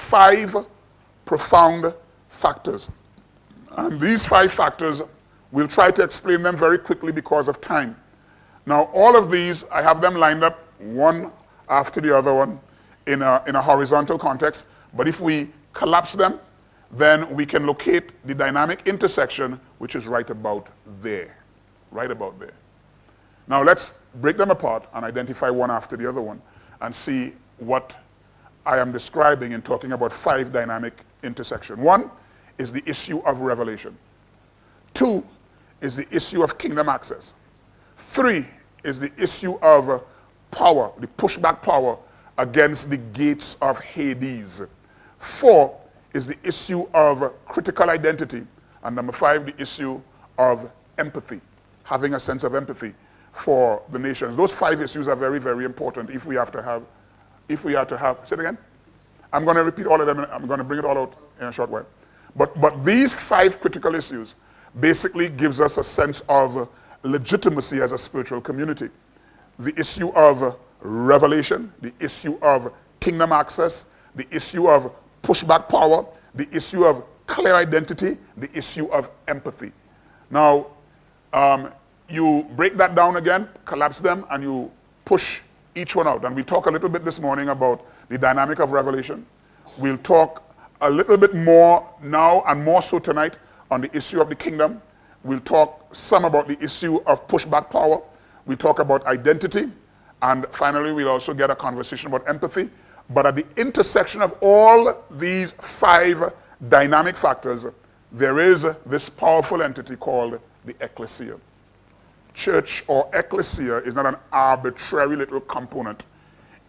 5 profound factors. And these 5 factors, we'll try to explain them very quickly because of time. Now, all of these, I have them lined up one after the other one in a horizontal context. But if we collapse them, then we can locate the dynamic intersection, which is right about there. Right about there. Now, let's break them apart and identify one after the other one and see what I am describing in talking about 5 dynamic intersections. 1 is the issue of revelation. 2 is the issue of kingdom access. 3 is the issue of power, the pushback power against the gates of Hades. 4 is the issue of critical identity. And number 5, the issue of empathy, having a sense of empathy for the nations. Those 5 issues are very, very important if we are to have, say it again? I'm going to repeat all of them, and I'm going to bring it all out in a short while. But these 5 critical issues basically gives us a sense of legitimacy as a spiritual community. The issue of revelation, the issue of kingdom access, the issue of pushback power, the issue of clear identity, the issue of empathy. Now, you break that down again, collapse them, and you push each one out. And we talk a little bit this morning about the dynamic of revelation. We'll talk a little bit more now and more so tonight on the issue of the kingdom. We'll talk some about the issue of pushback power. We'll talk about identity. And finally, we'll also get a conversation about empathy. But at the intersection of all these 5 dynamic factors, there is this powerful entity called the Ekklesia. Church or Ekklesia is not an arbitrary little component.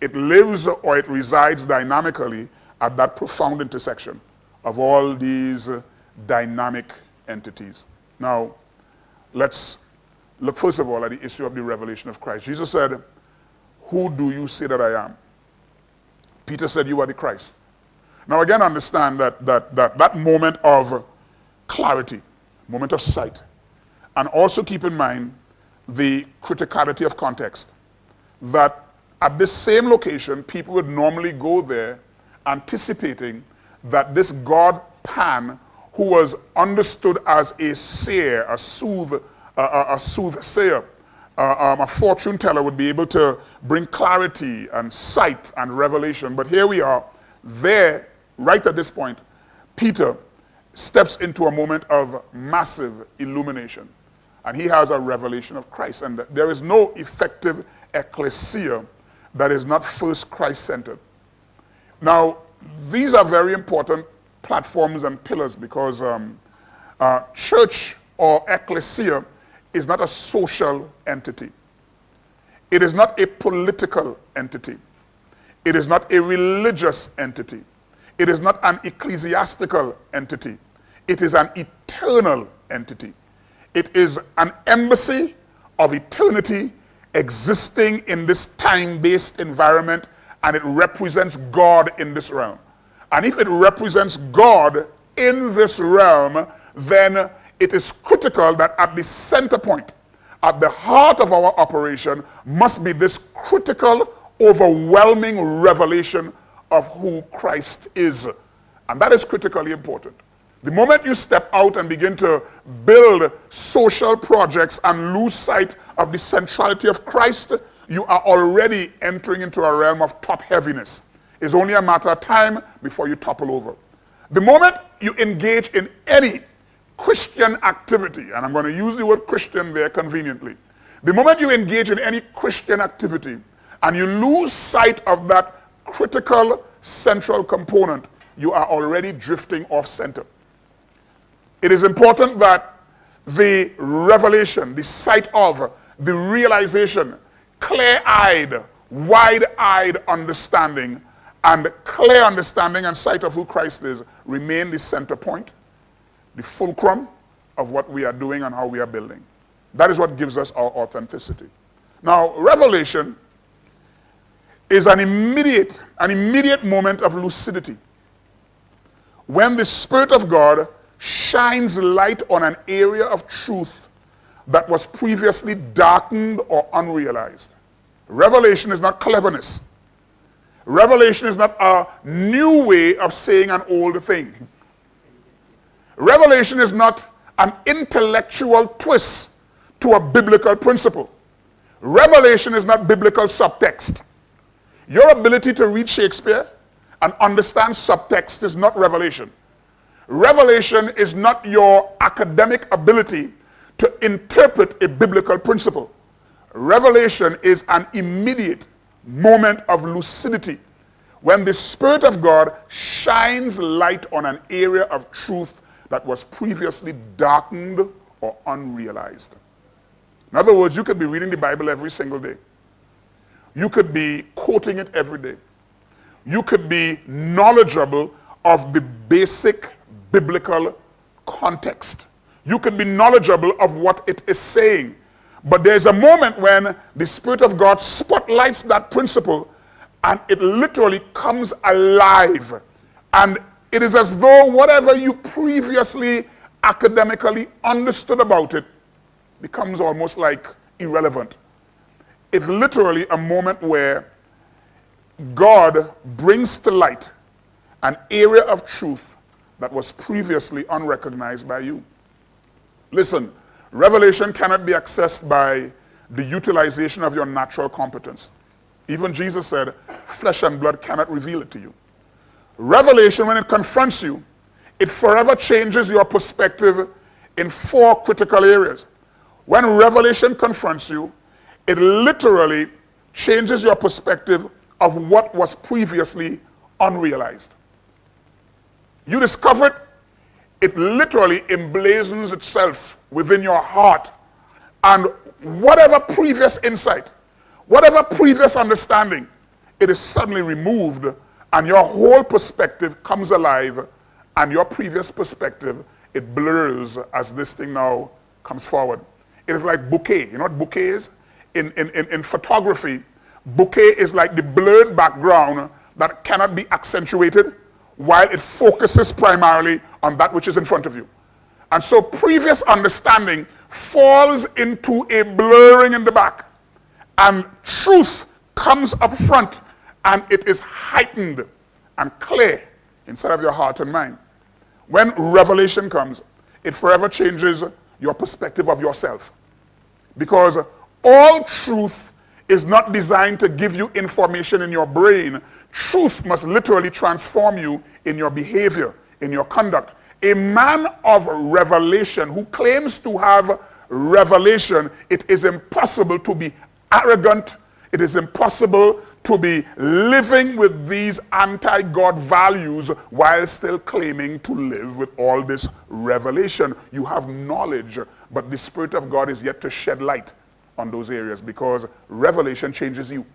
It lives or it resides dynamically at that profound intersection of all these dynamic entities. Now, let's look first of all at the issue of the revelation of Christ. Jesus said, "Who do you say that I am?" Peter said, "You are the Christ." Now again, understand that moment of clarity, moment of sight, and also keep in mind the criticality of context, that at this same location, people would normally go there anticipating that this God Pan, who was understood as a seer, a soothsayer, a fortune teller, would be able to bring clarity and sight and revelation. But here we are, there, right at this point, Peter steps into a moment of massive illumination. And he has a revelation of Christ. And there is no effective ecclesia that is not first Christ-centered. Now, these are very important platforms and pillars because church or ecclesia is not a social entity. It is not a political entity. It is not a religious entity. It is not an ecclesiastical entity. It is an eternal entity. It is an embassy of eternity existing in this time-based environment, and it represents God in this realm. And if it represents God in this realm, then it is critical that at the center point, at the heart of our operation, must be this critical, overwhelming revelation of who Christ is. And that is critically important. The moment you step out and begin to build social projects and lose sight of the centrality of Christ, you are already entering into a realm of top heaviness. It's only a matter of time before you topple over. The moment you engage in any Christian activity, and I'm going to use the word Christian there conveniently, the moment you engage in any Christian activity and you lose sight of that critical central component, you are already drifting off center. It is important that the revelation, the sight of, the realization, clear-eyed, wide-eyed understanding, and clear understanding and sight of who Christ is remain the center point, the fulcrum of what we are doing and how we are building. That is what gives us our authenticity. Now, revelation is an immediate moment of lucidity, when the Spirit of God shines light on an area of truth that was previously darkened or unrealized. Revelation is not cleverness. Revelation is not a new way of saying an old thing. Revelation is not an intellectual twist to a biblical principle. Revelation is not biblical subtext. Your ability to read Shakespeare and understand subtext is not revelation. Revelation is not your academic ability to interpret a biblical principle. Revelation is an immediate moment of lucidity when the Spirit of God shines light on an area of truth that was previously darkened or unrealized. In other words, you could be reading the Bible every single day. You could be quoting it every day. You could be knowledgeable of the basic biblical context. You could be knowledgeable of what it is saying. But there's a moment when the Spirit of God spotlights that principle and it literally comes alive. And it is as though whatever you previously academically understood about it becomes almost like irrelevant. It's literally a moment where God brings to light an area of truth that was previously unrecognized by you. Listen, revelation cannot be accessed by the utilization of your natural competence. Even Jesus said, flesh and blood cannot reveal it to you. Revelation, when it confronts you, it forever changes your perspective in 4 critical areas. When revelation confronts you, it literally changes your perspective of what was previously unrealized. You discover it, it literally emblazons itself within your heart, and whatever previous insight, whatever previous understanding, it is suddenly removed and your whole perspective comes alive, and your previous perspective, it blurs as this thing now comes forward. It is like bouquet. You know what bouquet is? In photography, bouquet is like the blurred background that cannot be accentuated while it focuses primarily on that which is in front of you. And so previous understanding falls into a blurring in the back, and truth comes up front, and it is heightened and clear inside of your heart and mind. When revelation comes, it forever changes your perspective of yourself. Because all truth is not designed to give you information in your brain. Truth must literally transform you in your behavior, in your conduct. A man of revelation who claims to have revelation, it is impossible to be arrogant. It is impossible to be living with these anti-God values while still claiming to live with all this revelation. You have knowledge, but the Spirit of God is yet to shed light on those areas, because revelation changes you.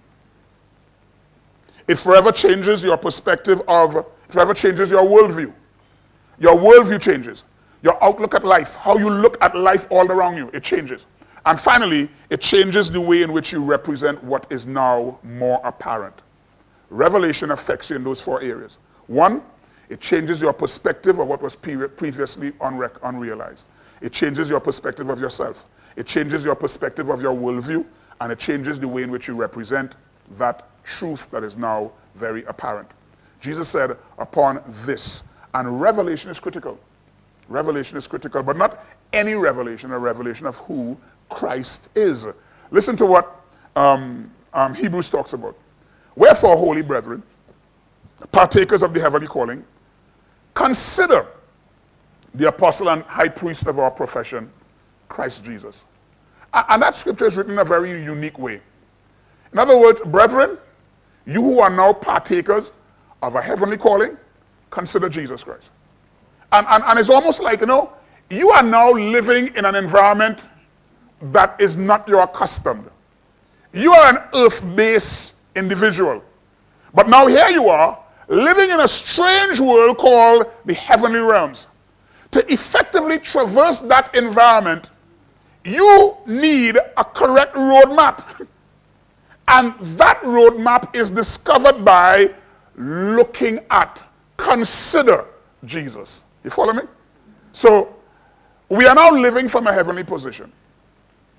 It forever changes your perspective it forever changes your worldview. Your worldview changes. Your outlook at life, how you look at life all around you, it changes. And finally, it changes the way in which you represent what is now more apparent. Revelation affects you in those 4 areas. 1, it changes your perspective of what was previously unrealized. It changes your perspective of yourself. It changes your perspective of your worldview, and it changes the way in which you represent that truth that is now very apparent. Jesus said, upon this, and revelation is critical. Revelation is critical, but not any revelation, a revelation of who Christ is. Listen to what Hebrews talks about. Wherefore, holy brethren, partakers of the heavenly calling, consider the apostle and high priest of our profession, Christ Jesus. And that scripture is written in a very unique way. In other words, brethren, you who are now partakers of a heavenly calling, consider Jesus Christ. And it's almost like, you are now living in an environment that is not your accustomed. You are an earth-based individual. But now here you are, living in a strange world called the heavenly realms. To effectively traverse that environment, you need a correct roadmap. And that roadmap is discovered by looking at, consider Jesus. You follow me? So, we are now living from a heavenly position.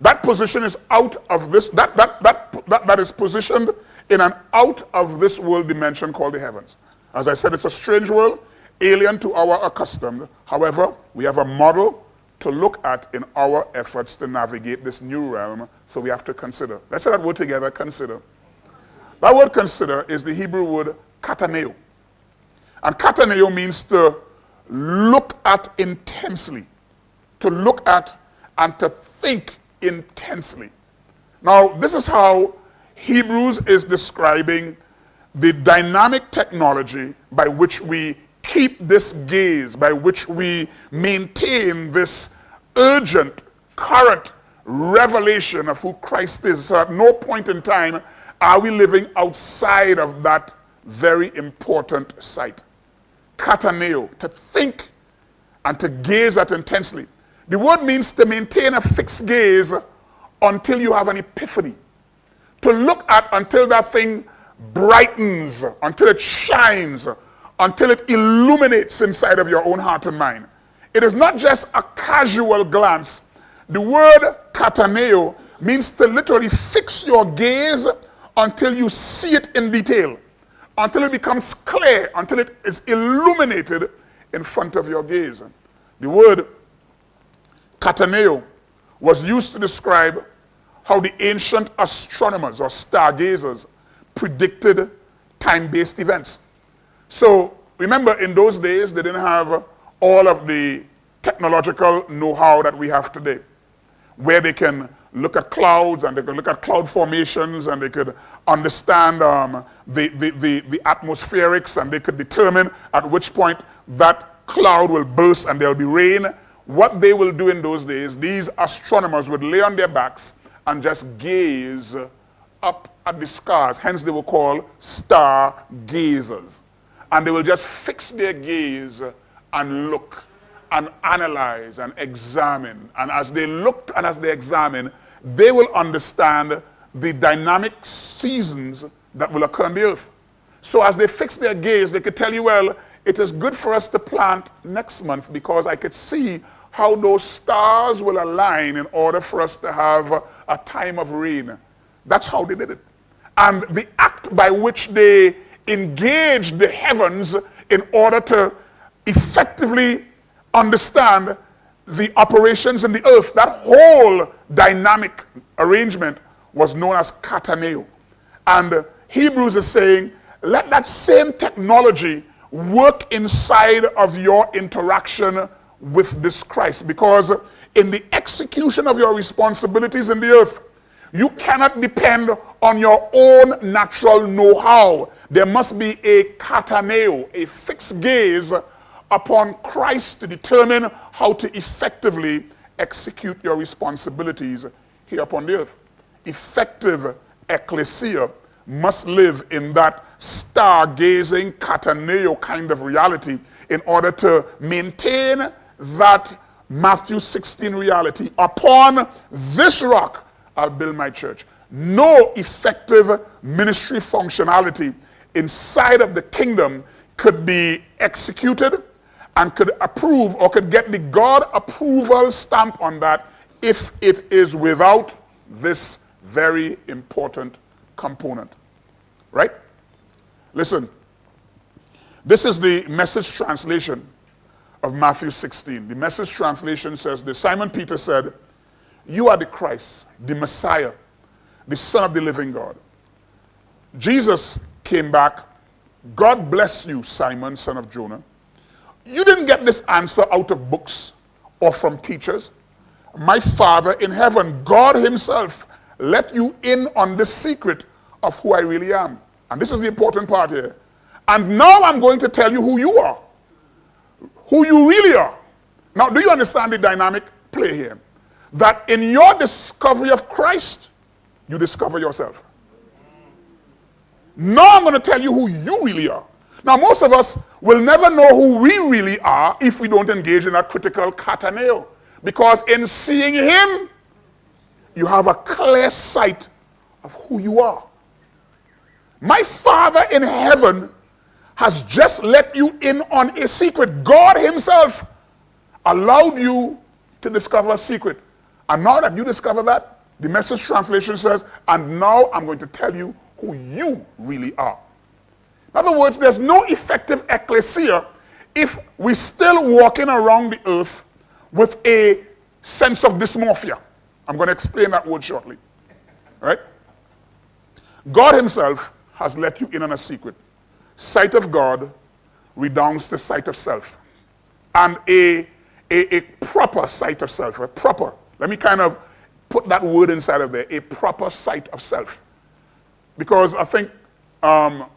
That position is out of this, that is positioned in an out-of-this-world dimension called the heavens. As I said, it's a strange world, alien to our accustomed. However, we have a model to look at in our efforts to navigate this new realm, so we have to consider. Let's say that word together, consider. That word consider is the Hebrew word kataneo. And kataneo means to look at intensely, to look at and to think intensely. Now, this is how Hebrews is describing the dynamic technology by which we keep this gaze, by which we maintain this urgent, current revelation of who Christ is. So at no point in time are we living outside of that very important sight. Kataneo, to think and to gaze at intensely. The word means to maintain a fixed gaze until you have an epiphany. To look at until that thing brightens, until it shines, until it illuminates inside of your own heart and mind. It is not just a casual glance. The word kataneo means to literally fix your gaze until you see it in detail, until it becomes clear, until it is illuminated in front of your gaze. The word kataneo was used to describe how the ancient astronomers or stargazers predicted time-based events. So remember, in those days, they didn't have all of the technological know-how that we have today, where they can look at clouds and they can look at cloud formations and they could understand the atmospherics, and they could determine at which point that cloud will burst and there'll be rain. What they will do in those days, these astronomers would lay on their backs and just gaze up at the stars. Hence they were called stargazers. And they will just fix their gaze and look and analyze and examine. And as they look and as they examine, they will understand the dynamic seasons that will occur on the earth. So as they fix their gaze, they could tell you, well, it is good for us to plant next month because I could see how those stars will align in order for us to have a time of rain. That's how they did it. And the act by which they engaged the heavens in order to effectively understand the operations in the earth, that whole dynamic arrangement was known as kataneo. And Hebrews is saying, let that same technology work inside of your interaction with this Christ, because in the execution of your responsibilities in the earth, you cannot depend on your own natural know-how. There must be a kataneo, a fixed gaze upon Christ to determine how to effectively execute your responsibilities here upon the earth. Effective Ekklesia must live in that stargazing kataneo kind of reality in order to maintain that Matthew 16 reality. Upon this rock I'll build my church. No effective ministry functionality inside of the kingdom could be executed and could approve or could get the God approval stamp on that if it is without this very important component. Right? Listen, this is the Message translation of Matthew 16. The Message translation says this: Simon Peter said, "You are the Christ, the Messiah, the Son of the living God." Jesus came back, "God bless you, Simon, son of Jonah. You didn't get this answer out of books or from teachers. My Father in heaven, God himself, let you in on the secret of who I really am." And this is the important part here. "And now I'm going to tell you who you are, who you really are." Now, do you understand the dynamic play here? That in your discovery of Christ, you discover yourself. Now I'm going to tell you who you really are. Now, most of us will never know who we really are if we don't engage in a critical kataneo. Because in seeing him, you have a clear sight of who you are. My Father in heaven has just let you in on a secret. God himself allowed you to discover a secret. And now that you discover that, the Message translation says, "And now I'm going to tell you who you really are. In other words, there's no effective ecclesia if we're still walking around the earth with a sense of dysmorphia. I'm going to explain that word shortly. Right? God himself has let you in on a secret. Sight of God redounds to sight of self. And a proper sight of self, a proper, let me kind of put that word inside of there, a proper sight of self. Because I think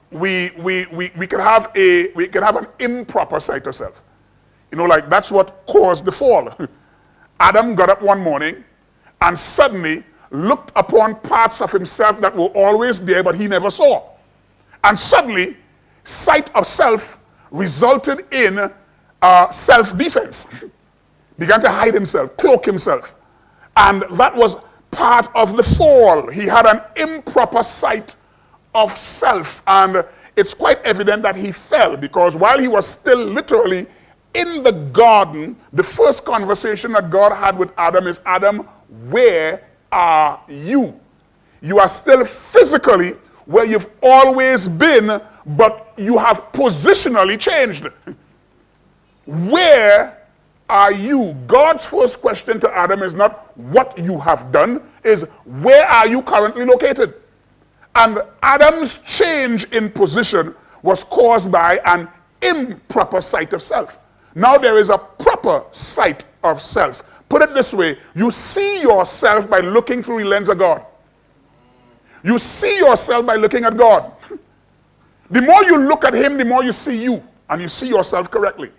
we can have an improper sight of self. You know, like that's what caused the fall. Adam got up one morning and suddenly looked upon parts of himself that were always there but he never saw. And suddenly, sight of self resulted in self-defense. Began to hide himself, cloak himself. And that was part of the fall. He had an improper sight of self. And it's quite evident that he fell, because while he was still literally in the garden, the first conversation that God had with Adam is, Adam, where are you? You are still physically where you've always been, but you have positionally changed. Where are you? God's first question to Adam is not what you have done, is where are you currently located? And Adam's change in position was caused by an improper sight of self. Now there is a proper sight of self. Put it this way, you see yourself by looking through the lens of God. You see yourself by looking at God. The more you look at him, the more you see you, and you see yourself correctly.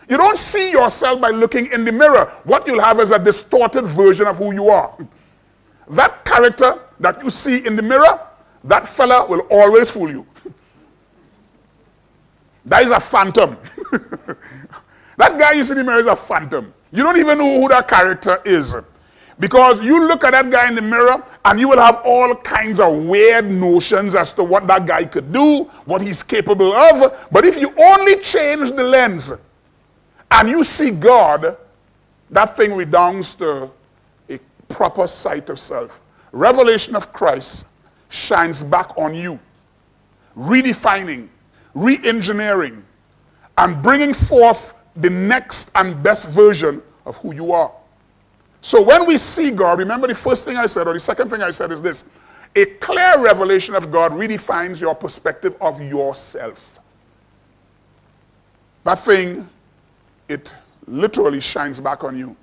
You don't see yourself by looking in the mirror. What you'll have is a distorted version of who you are. That character that you see in the mirror, that fella will always fool you. That is a phantom. That guy you see in the mirror is a phantom. You don't even know who that character is. Because you look at that guy in the mirror and you will have all kinds of weird notions as to what that guy could do, what he's capable of. But if you only change the lens and you see God, that thing redounds to a proper sight of self. Revelation of Christ shines back on you, redefining, re-engineering, and bringing forth the next and best version of who you are. So when we see God, remember the first thing I said, or the second thing I said is this: a clear revelation of God redefines your perspective of yourself. That thing, it literally shines back on you.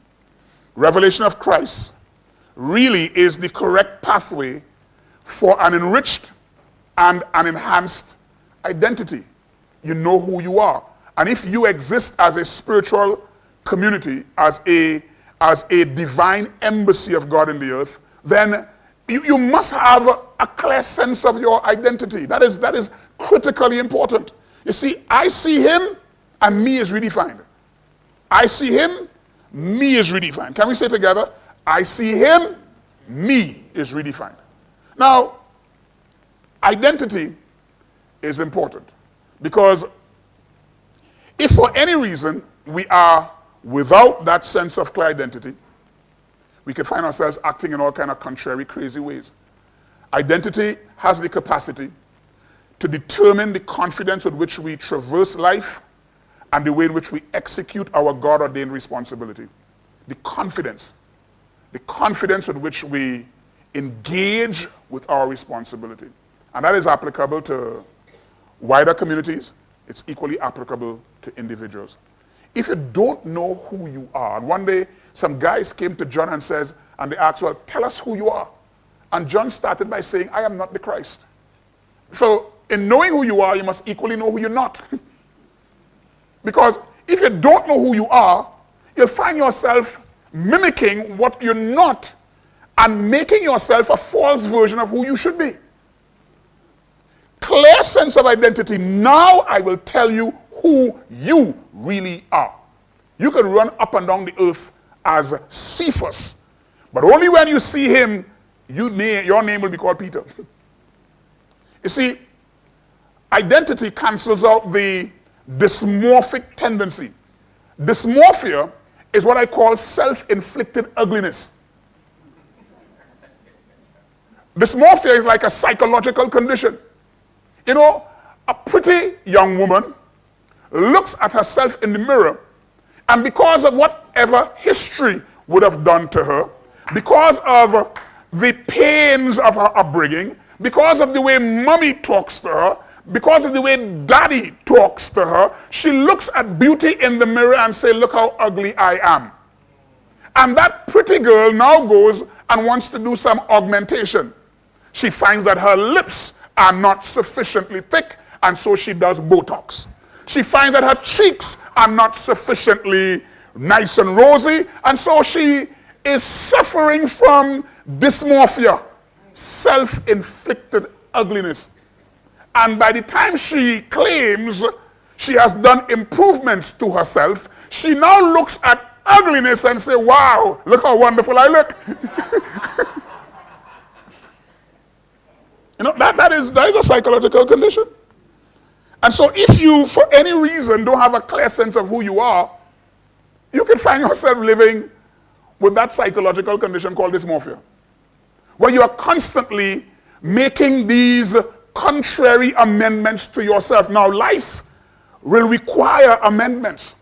Revelation of Christ really is the correct pathway for an enriched and an enhanced identity. You know who you are. And if you exist as a spiritual community, as a divine embassy of God in the earth, then you must have a clear sense of your identity. That is critically important. You see, I see him and me is redefined. I see him, me is redefined. Can we say together? I see him, me is redefined. Now, identity is important, because if for any reason we are without that sense of clear identity, we can find ourselves acting in all kind of contrary, crazy ways. Identity has the capacity to determine the confidence with which we traverse life and the way in which we execute our God-ordained responsibility. The confidence with which we engage with our responsibility. And that is applicable to wider communities. It's equally applicable to individuals. If you don't know who you are, and one day some guys came to John and they asked, well, tell us who you are. And John started by saying, I am not the Christ. So in knowing who you are, you must equally know who you're not. Because if you don't know who you are, you'll find yourself mimicking what you're not and making yourself a false version of who you should be. Clear sense of identity. Now I will tell you who you really are. You can run up and down the earth as Cephas, but only when you see him, your name will be called Peter. You see, identity cancels out the dysmorphic tendency. Dysmorphia is what I call self-inflicted ugliness. Dysmorphia is like a psychological condition. You know, a pretty young woman looks at herself in the mirror, and because of whatever history would have done to her, because of the pains of her upbringing, because of the way mommy talks to her, because of the way daddy talks to her, she looks at beauty in the mirror and says, look how ugly I am. And that pretty girl now goes and wants to do some augmentation. She finds that her lips are not sufficiently thick, and so she does Botox. She finds that her cheeks are not sufficiently nice and rosy, and so she is suffering from dysmorphia, self-inflicted ugliness. And by the time she claims she has done improvements to herself, she now looks at ugliness and says, wow, look how wonderful I look. You know, that is a psychological condition. And so if you, for any reason, don't have a clear sense of who you are, you can find yourself living with that psychological condition called dysmorphia, where you are constantly making these contrary amendments to yourself. Now, life will require amendments,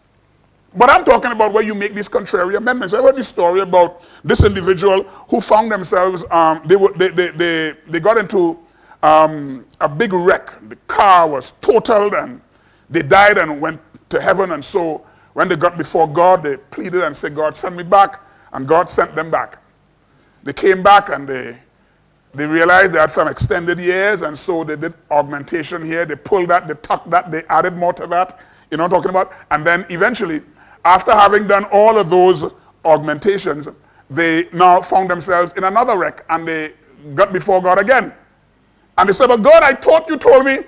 but I'm talking about where you make these contrary amendments. I heard this story about this individual who found themselves, they got into a big wreck. The car was totaled and they died and went to heaven. And so when they got before God, they pleaded and said, God, send me back. And God sent them back. They came back and they realized they had some extended years, and so they did augmentation here. They pulled that, they tucked that, they added more to that. You know what I'm talking about? And then eventually, after having done all of those augmentations, they now found themselves in another wreck, and they got before God again. And they said, but God, I thought you told me you're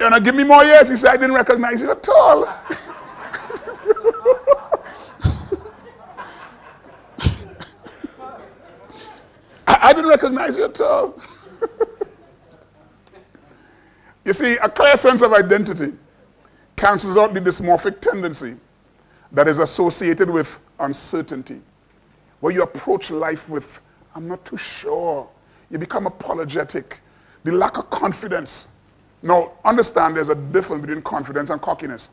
going to give me more years. He said, I didn't recognize you at all. I didn't recognize you at all. You see, a clear sense of identity cancels out the dysmorphic tendency that is associated with uncertainty, where you approach life with, I'm not too sure. You become apologetic. The lack of confidence. Now, understand there's a difference between confidence and cockiness.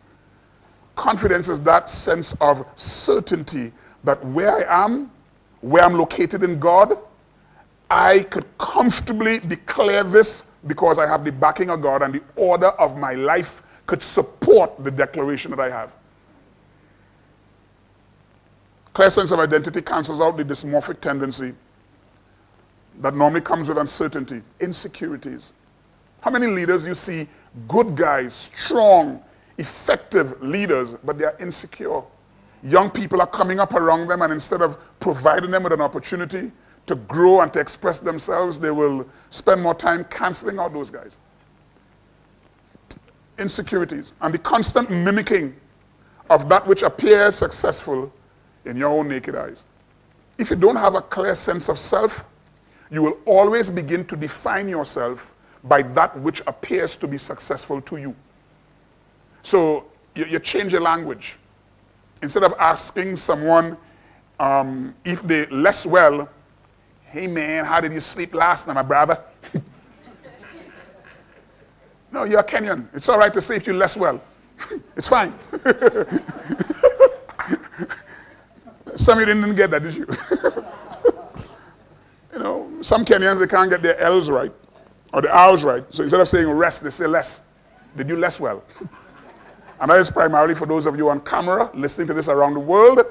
Confidence is that sense of certainty that where I am, where I'm located in God, I could comfortably declare this because I have the backing of God, and the order of my life could support the declaration that I have. Clear sense of identity cancels out the dysmorphic tendency that normally comes with uncertainty, insecurities. How many leaders you see, good guys, strong, effective leaders, but they are insecure? Young people are coming up around them, and instead of providing them with an opportunity to grow and to express themselves, they will spend more time canceling out those guys. Insecurities and the constant mimicking of that which appears successful in your own naked eyes. If you don't have a clear sense of self, you will always begin to define yourself by that which appears to be successful to you. So you change your language. Instead of asking someone if they less well, hey man, how did you sleep last night, my brother? No, you're a Kenyan. It's all right to say if you less well. It's fine. Some of you didn't get that, did you? You know, some Kenyans, they can't get their L's right or the R's right. So instead of saying rest, they say less. They do less well. And that is primarily for those of you on camera listening to this around the world.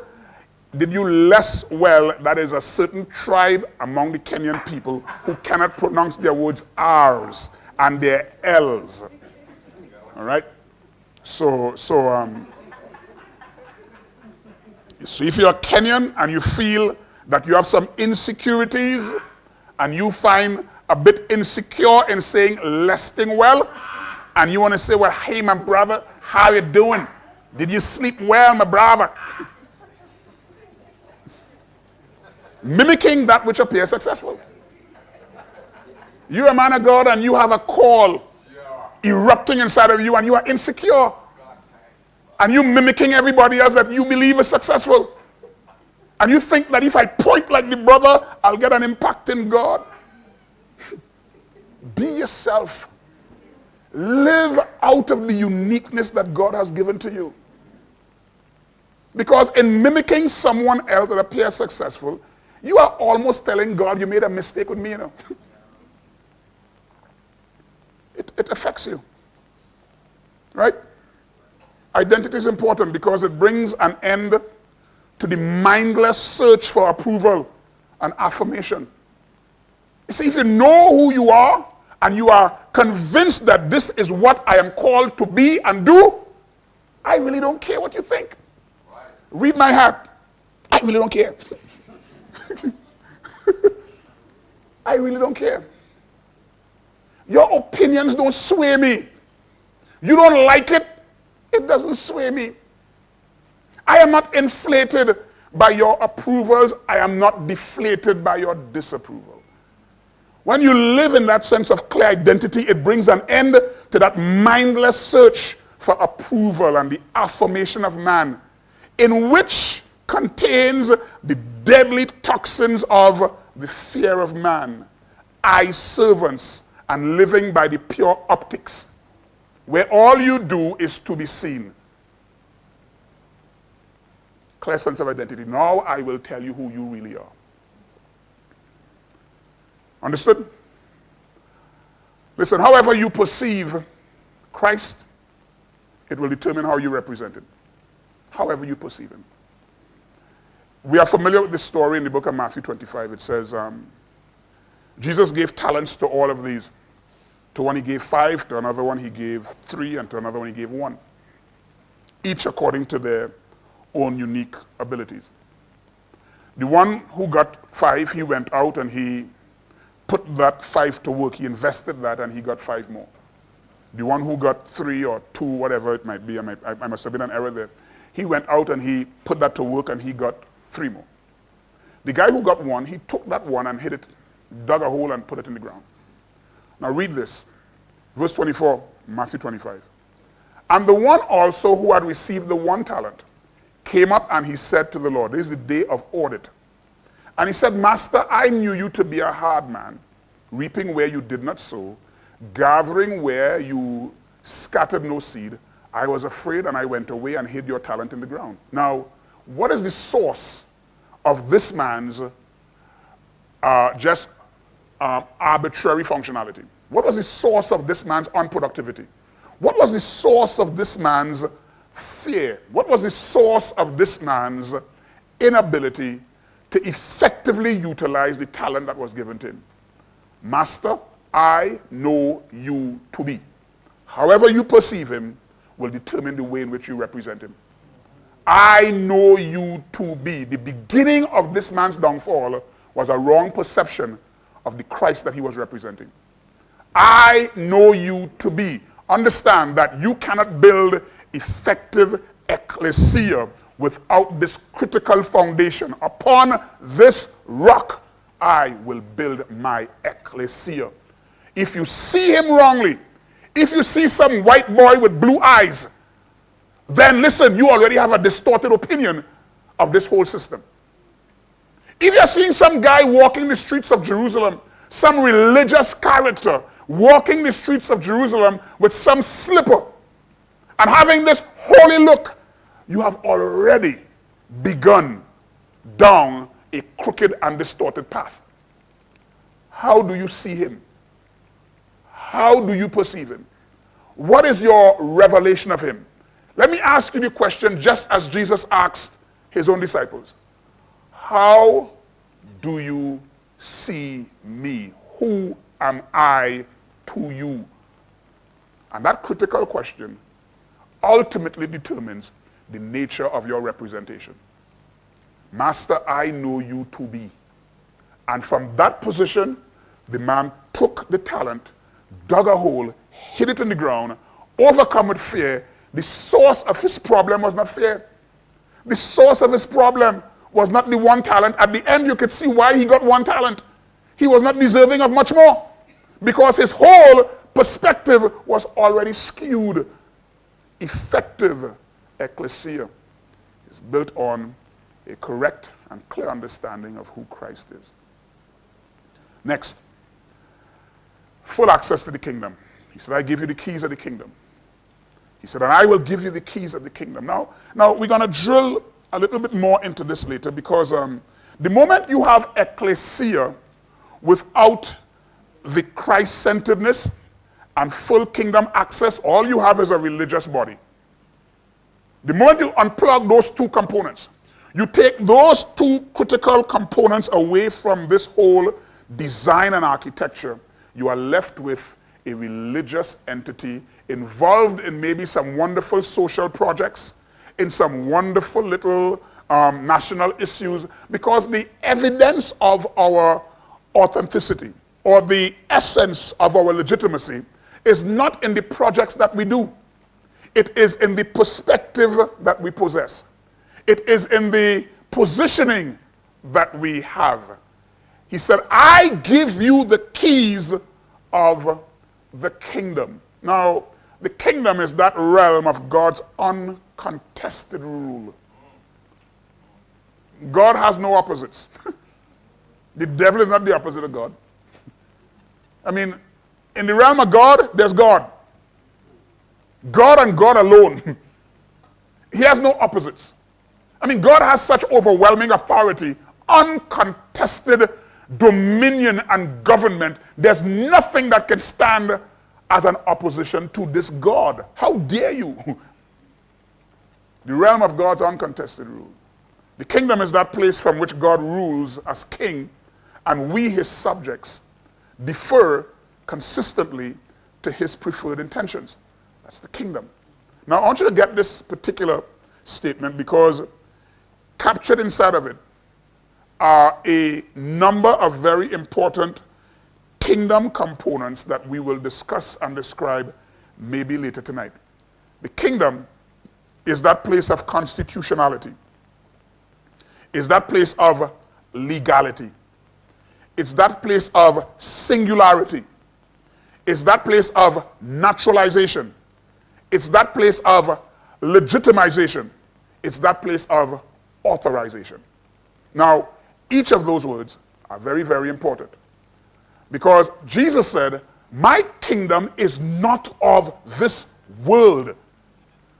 Did you less well? That is a certain tribe among the Kenyan people who cannot pronounce their words R's and their L's. All right? So if you're a Kenyan and you feel that you have some insecurities and you find a bit insecure in saying less thing well, and you want to say, well, hey, my brother, how you doing? Did you sleep well, my brother? Mimicking that which appears successful. You're a man of God and you have a call erupting inside of you and you are insecure. And you mimicking everybody else that you believe is successful. And you think that if I point like the brother, I'll get an impact in God. Be yourself. Live out of the uniqueness that God has given to you. Because in mimicking someone else that appears successful, you are almost telling God, you made a mistake with me, you know. It affects you. Right? Identity is important because it brings an end to the mindless search for approval and affirmation. You see, if you know who you are and you are convinced that this is what I am called to be and do, I really don't care what you think. Right. Read my heart. I really don't care. I really don't care. Your opinions don't sway me. You don't like it, it doesn't sway me. I am not inflated by your approvals. I am not deflated by your disapproval. When you live in that sense of clear identity, it brings an end to that mindless search for approval and the affirmation of man, in which contains the deadly toxins of the fear of man, eye servants, and living by the pure optics, where all you do is to be seen. Clear sense of identity. Now I will tell you who you really are. Understood? Listen, however you perceive Christ, it will determine how you represent him. However you perceive him. We are familiar with this story in the book of Matthew 25. It says, Jesus gave talents to all of these. To one he gave 5, to another one he gave 3, and to another one he gave 1. Each according to their own unique abilities. The one who got 5, he went out and he put that 5 to work. He invested that and he got 5 more. The one who got 3 or 2, whatever it might be, I must have been an error there. He went out and he put that to work and he got 3 more. The guy who got 1, he took that 1 and hid it, dug a hole and put it in the ground. Now read this. Verse 24, Matthew 25. And the one also who had received the 1 talent came up and he said to the Lord, this is the day of audit. And he said, Master, I knew you to be a hard man, reaping where you did not sow, gathering where you scattered no seed. I was afraid and I went away and hid your talent in the ground. Now, what is the source of this man's arbitrary functionality? What was the source of this man's unproductivity? What was the source of this man's fear? What was the source of this man's inability to effectively utilize the talent that was given to him? Master, I know you to be. However you perceive him will determine the way in which you represent him. I know you to be. The beginning of this man's downfall was a wrong perception of the Christ that he was representing. I know you to be. Understand that you cannot build effective Ekklesia without this critical foundation. Upon this rock, I will build my Ekklesia. If you see him wrongly, if you see some white boy with blue eyes, then listen, you already have a distorted opinion of this whole system. If you're seeing some guy walking the streets of Jerusalem, some religious character walking the streets of Jerusalem with some slipper and having this holy look, you have already begun down a crooked and distorted path. How do you see him? How do you perceive him? What is your revelation of him? Let me ask you the question just as Jesus asked his own disciples. How do you see me? Who am I to you? And that critical question ultimately determines the nature of your representation. Master, I know you to be. And from that position, the man took the talent, dug a hole, hid it in the ground, overcome with fear. The source of his problem was not fear. The source of his problem was not the 1 talent. At the end, you could see why he got 1 talent. He was not deserving of much more because his whole perspective was already skewed. Effective Ekklesia is built on a correct and clear understanding of who Christ is. Next, full access to the kingdom. He said, I give you the keys of the kingdom. He said, and I will give you the keys of the kingdom. Now we're going to drill a little bit more into this later, because the moment you have Ekklesia without the Christ-centeredness and full kingdom access, all you have is a religious body. The moment you unplug those two components, you take those two critical components away from this whole design and architecture, you are left with a religious entity involved in maybe some wonderful social projects, in some wonderful little national issues, because the evidence of our authenticity or the essence of our legitimacy is not in the projects that we do. It is in the perspective that we possess. It is in the positioning that we have. He said, I give you the keys of the kingdom. Now, the kingdom is that realm of God's uncontested rule. God has no opposites. The devil is not the opposite of God. I mean, in the realm of God, there's God. God and God alone. He has no opposites. I mean, God has such overwhelming authority, uncontested dominion and government. There's nothing that can stand as an opposition to this God. How dare you? The realm of God's uncontested rule. The kingdom is that place from which God rules as king, and we, his subjects, defer consistently to his preferred intentions. That's the kingdom. Now, I want you to get this particular statement, because captured inside of it are a number of very important kingdom components that we will discuss and describe maybe later tonight. The kingdom is that place of constitutionality, is that place of legality, it's that place of singularity, it's that place of naturalization, it's that place of legitimization, it's that place of authorization. Now, each of those words are very, very important, because Jesus said, my kingdom is not of this world.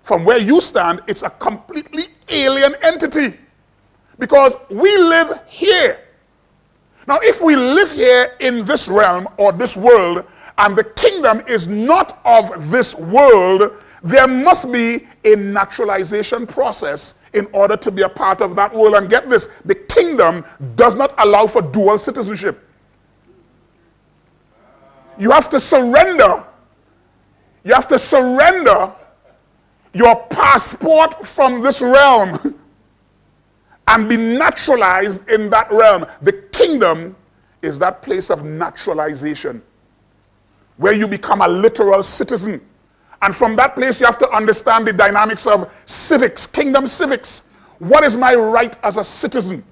From where you stand, it's a completely alien entity, because we live here. Now, if we live here in this realm or this world, and the kingdom is not of this world, there must be a naturalization process in order to be a part of that world. And get this, the kingdom does not allow for dual citizenship. You have to surrender. You have to surrender your passport from this realm and be naturalized in that realm. The kingdom is that place of naturalization where you become a literal citizen. And from that place, you have to understand the dynamics of civics, kingdom civics. What is my right as a citizen?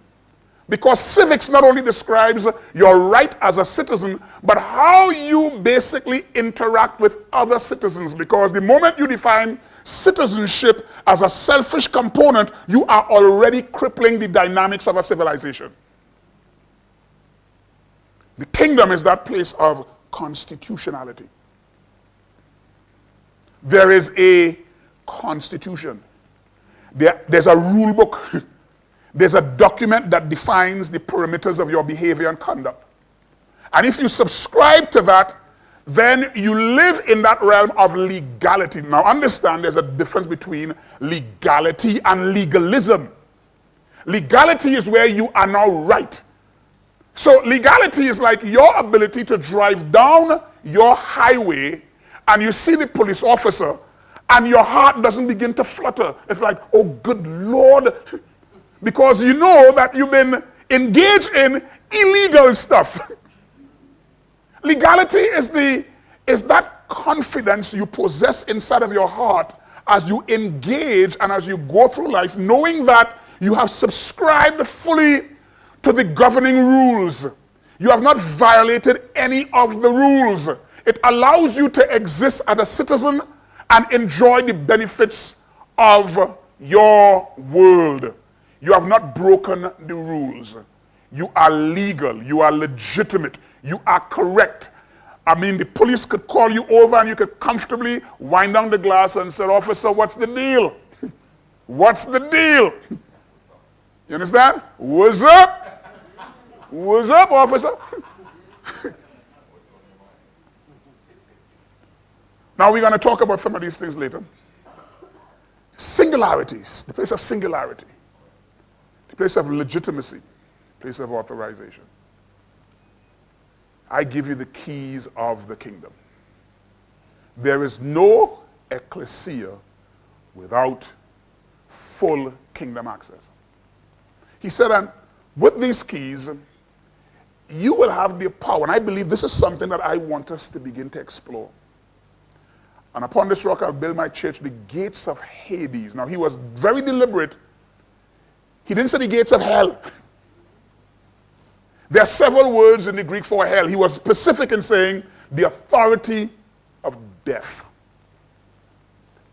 Because civics not only describes your right as a citizen, but how you basically interact with other citizens. Because the moment you define citizenship as a selfish component, you are already crippling the dynamics of a civilization. The kingdom is that place of constitutionality. There is a constitution. There's a rule book. There's a document that defines the perimeters of your behavior and conduct. And if you subscribe to that, then you live in that realm of legality. Now understand, there's a difference between legality and legalism. Legality is where you are now right. So legality is like your ability to drive down your highway and you see the police officer and your heart doesn't begin to flutter. It's like, oh good Lord, because you know that you've been engaged in illegal stuff. Legality is that confidence you possess inside of your heart as you engage and as you go through life, knowing that you have subscribed fully to the governing rules. You have not violated any of the rules. It allows you to exist as a citizen and enjoy the benefits of your world. You have not broken the rules. You are legal. You are legitimate. You are correct. I mean, the police could call you over and you could comfortably wind down the glass and say, officer, what's the deal? What's the deal? You understand? What's up? What's up, officer? Now we're going to talk about some of these things later. Singularities, the place of singularity, the place of legitimacy, the place of authorization. I give you the keys of the kingdom. There is no ecclesia without full kingdom access. He said, and with these keys, you will have the power. And I believe this is something that I want us to begin to explore. And upon this rock I'll build my church, the gates of Hades. Now he was very deliberate. He didn't say the gates of hell. There are several words in the Greek for hell. He was specific in saying the authority of death.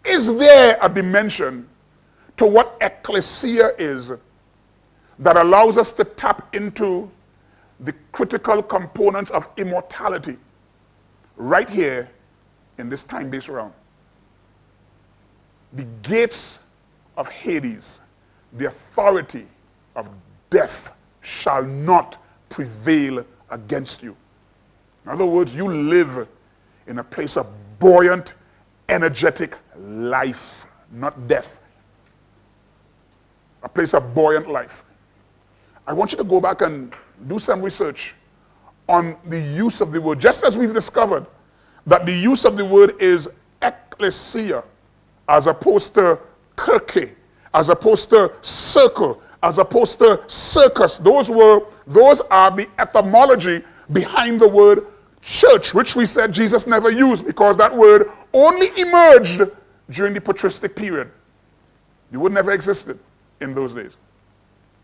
Is there a dimension to what Ekklesia is that allows us to tap into the critical components of immortality right here in this time-based realm? The gates of Hades, the authority of death shall not prevail against you. In other words, you live in a place of buoyant, energetic life, not death. A place of buoyant life. I want you to go back and do some research on the use of the word, just as we've discovered that the use of the word is ekklesia, as opposed to kirke, as opposed to circle, as opposed to circus. Those are the etymology behind the word church, which we said Jesus never used because that word only emerged during the patristic period. The word never existed in those days.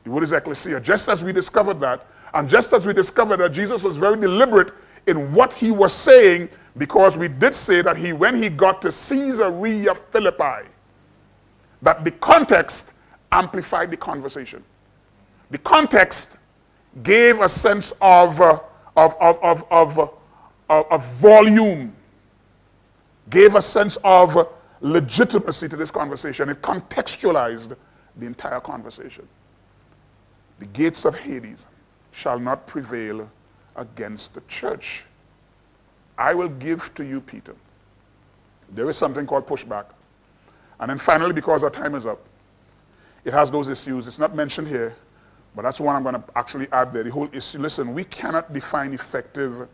The word is ekklesia. Just as we discovered that, and just as we discovered that Jesus was very deliberate in what he was saying, because we did say that when he got to Caesarea Philippi, that the context amplified the conversation. The context gave a sense of volume, gave a sense of legitimacy to this conversation. It contextualized the entire conversation. The gates of Hades shall not prevail against the church. I will give to you, Peter. There is something called pushback. And then finally, because our time is up, it has those issues. It's not mentioned here, but that's one I'm going to actually add there. The whole issue. Listen, we cannot define effective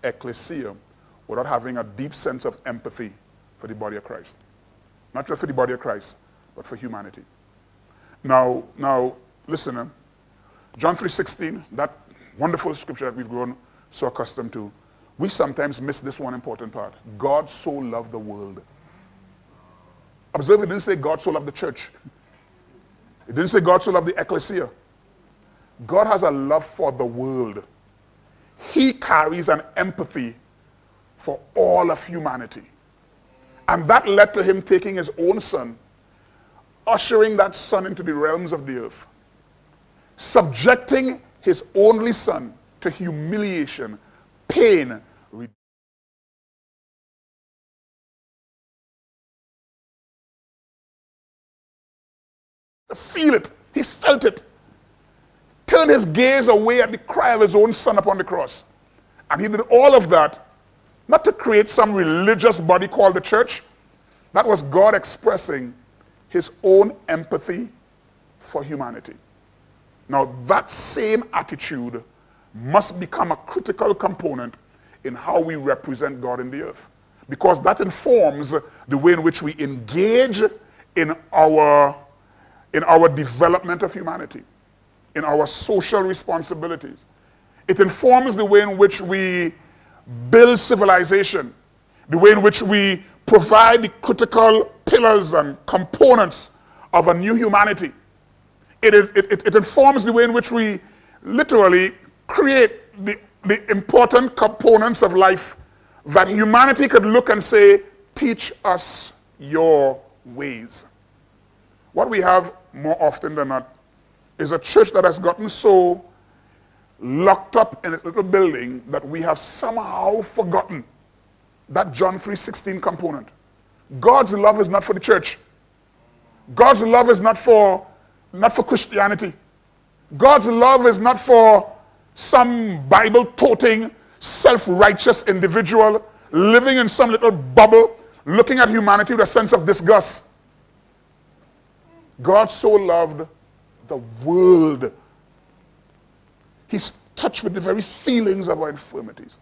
ecclesia without having a deep sense of empathy for the body of Christ. Not just for the body of Christ, but for humanity. Now, listen, John 3:16, that wonderful scripture that we've grown so accustomed to, we sometimes miss this one important part. God so loved the world. Observe, it didn't say God so loved the church. It didn't say God so loved the ecclesia. God has a love for the world. He carries an empathy for all of humanity. And that led to him taking his own son, ushering that son into the realms of the earth, subjecting his only son to humiliation, pain, feel it. He felt it. Turned his gaze away at the cry of his own son upon the cross. And he did all of that, not to create some religious body called the church. That was God expressing his own empathy for humanity. Now, that same attitude must become a critical component in how we represent God in the earth. Because that informs the way in which we engage in our development of humanity, in our social responsibilities. It informs the way in which we build civilization, the way in which we provide the critical pillars and components of a new humanity. It informs the way in which we literally create the important components of life that humanity could look and say, teach us your ways. What we have more often than not is a church that has gotten so locked up in its little building that we have somehow forgotten that John 3:16 component. God's love is not for the church. God's love is not for Christianity. God's love is not for some Bible-toting, self-righteous individual living in some little bubble, looking at humanity with a sense of disgust. God so loved the world. He's touched with the very feelings of our infirmities.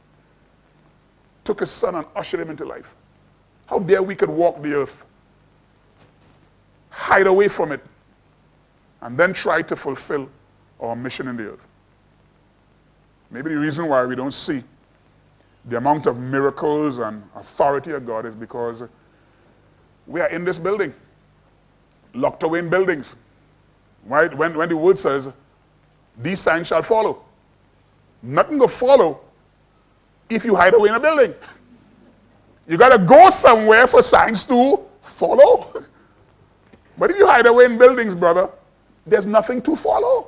Took his son and ushered him into life. How dare we could walk the earth, hide away from it, and then try to fulfill our mission in the earth. Maybe the reason why we don't see the amount of miracles and authority of God is because we are in this building, locked away in buildings. Right? When the word says, these signs shall follow. Nothing will follow if you hide away in a building. You got to go somewhere for signs to follow. But if you hide away in buildings, brother, there's nothing to follow.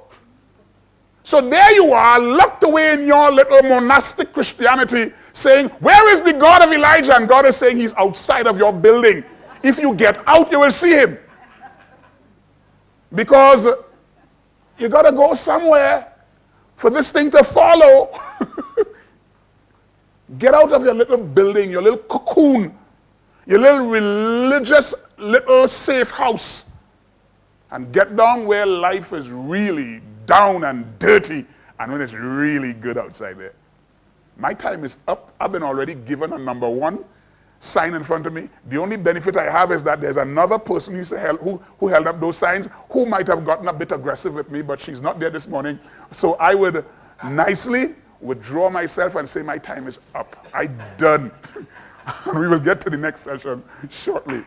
So there you are, locked away in your little monastic Christianity, saying, where is the God of Elijah? And God is saying he's outside of your building. If you get out, you will see him. Because you got to go somewhere for this thing to follow. Get out of your little building, your little cocoon, your little religious little safe house, and get down where life is really down and dirty and when it's really good outside there. My time is up. I've been already given a number one sign in front of me. The only benefit I have is that there's another person who held up those signs who might have gotten a bit aggressive with me, but she's not there this morning. So I would nicely withdraw myself and say my time is up. I'm done. And we will get to the next session shortly.